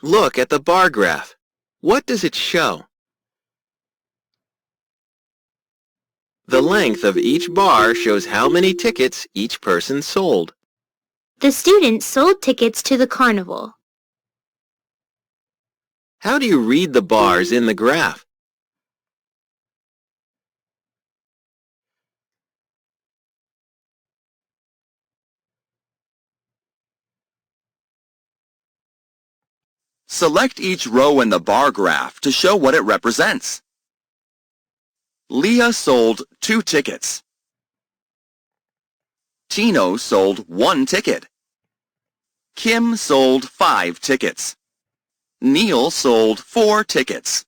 Look at the bar graph. What does it show? The length of each bar shows how many tickets each person sold. The students sold tickets to the carnival. How do you read the bars in the graph? Select each row in the bar graph to show what it represents. Leah sold 2 tickets. Tino sold 1 ticket. Kim sold 5 tickets. Neil sold 4 tickets.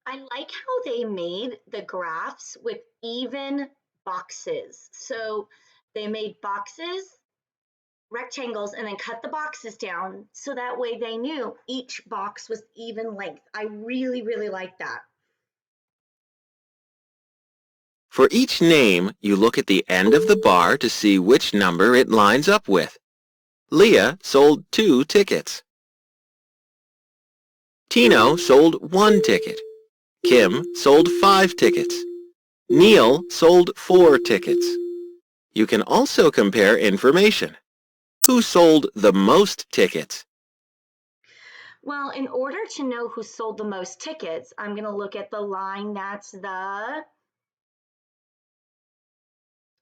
I like how they made the graphs with even boxes. So they made boxes, rectangles, and then cut the boxes down so that way they knew each box was even length. I really, really like that. For each name, you look at the end of the bar to see which number it lines up with. Leah sold 2 tickets. Tino sold 1 ticket. Kim sold 5 tickets. Neil sold 4 tickets. You can also compare information. Who sold the most tickets? Well, in order to know who sold the most tickets, I'm going to look at the line that's the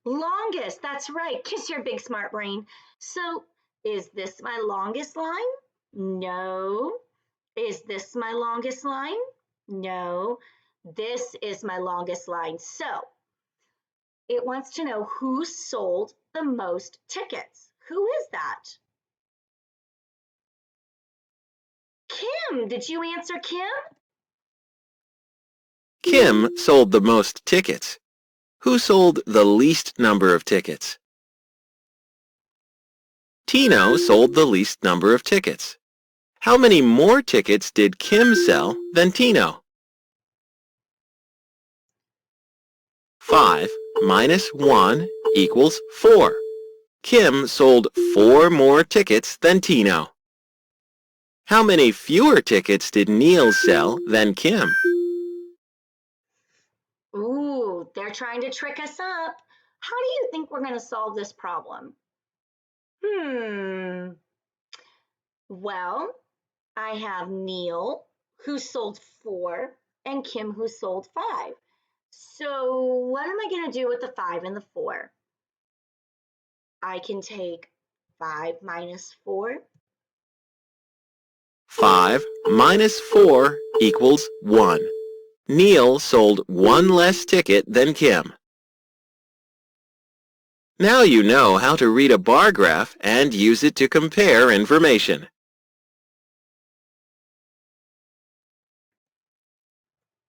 longest. That's right. Kiss your big smart brain. So is this my longest line? No. Is this my longest line? No. This is my longest line. So it wants to know who sold the most tickets. Who is that? Kim. Did you answer Kim? Kim sold the most tickets. Who sold the least number of tickets? Tino sold the least number of tickets. How many more tickets did Kim sell than Tino? 5 minus 1 equals 4. Kim sold 4 more tickets than Tino. How many fewer tickets did Neil sell than Kim? Ooh, they're trying to trick us up. How do you think we're going to solve this problem? Well, I have Neil, who sold 4, and Kim, who sold 5. So what am I going to do with the 5 and the 4? I can take 5 minus 4. 5 minus 4 equals 1. Neil sold 1 less ticket than Kim. Now you know how to read a bar graph and use it to compare information.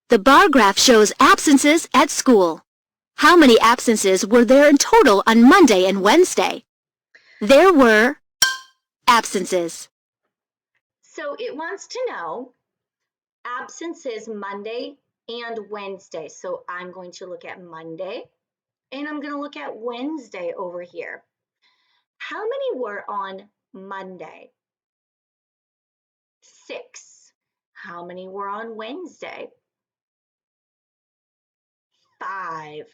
The bar graph shows absences at school. How many absences were there in total on Monday and Wednesday? There were absences. So it wants to know absences Monday and Wednesday. So I'm going to look at Monday and I'm going to look at Wednesday over here. How many were on Monday? 6. How many were on Wednesday? 5.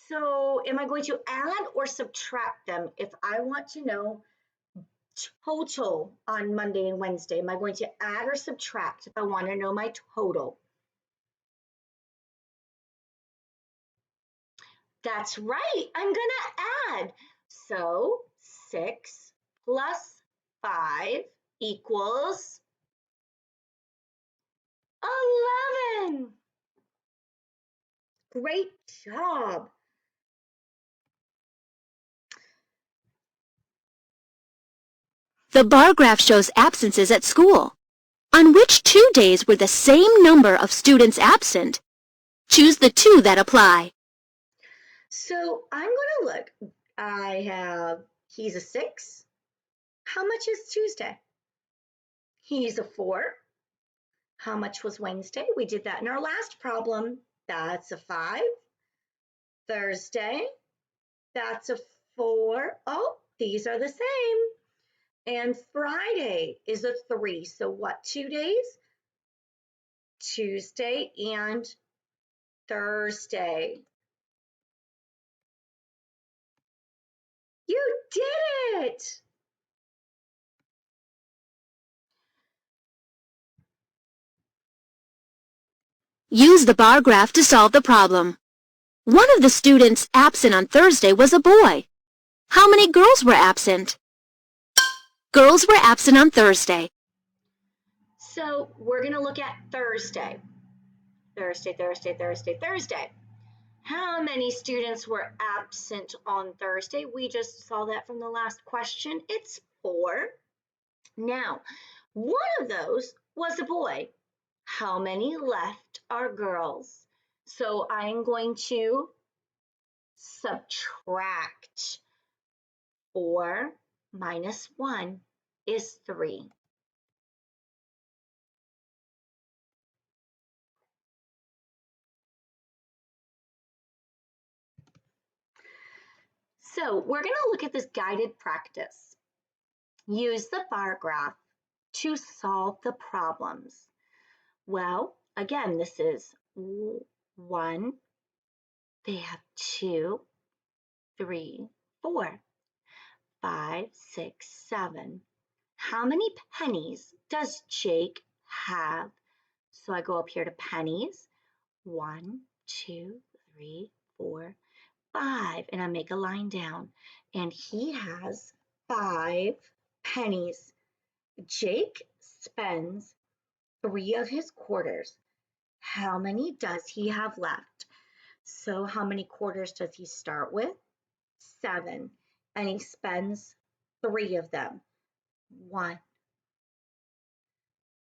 So am I going to add or subtract them if I want to know total on Monday and Wednesday? Am I going to add or subtract if I want to know my total? That's right, I'm going to add. So 6 plus 5 equals 11. Great job. The bar graph shows absences at school. On which 2 days were the same number of students absent? Choose the 2 that apply. So I'm going to look. I have, he's a 6. How much is Tuesday? He's a 4. How much was Wednesday? We did that in our last problem. That's a 5. Thursday, that's a 4. Oh, these are the same. And Friday is a 3. So what 2 days? Tuesday and Thursday. You did it! Use the bar graph to solve the problem. One of the students absent on Thursday was a boy. How many girls were absent? Girls were absent on Thursday. So we're going to look at Thursday. Thursday. How many students were absent on Thursday? We just saw that from the last question. It's 4. Now, one of those was a boy. How many left are girls? So I'm going to subtract. 4 minus 1 is 3. So we're going to look at this guided practice. Use the bar graph to solve the problems. Well, again, this is 1, they have 2, 3, 4, 5, 6, 7. How many pennies does Jake have? So I go up here to pennies. 1, 2, 3, 4, 5. And I make a line down. And he has 5 pennies. Jake spends 3 of his quarters. How many does he have left? So how many quarters does he start with? 7. And he spends 3 of them. 1,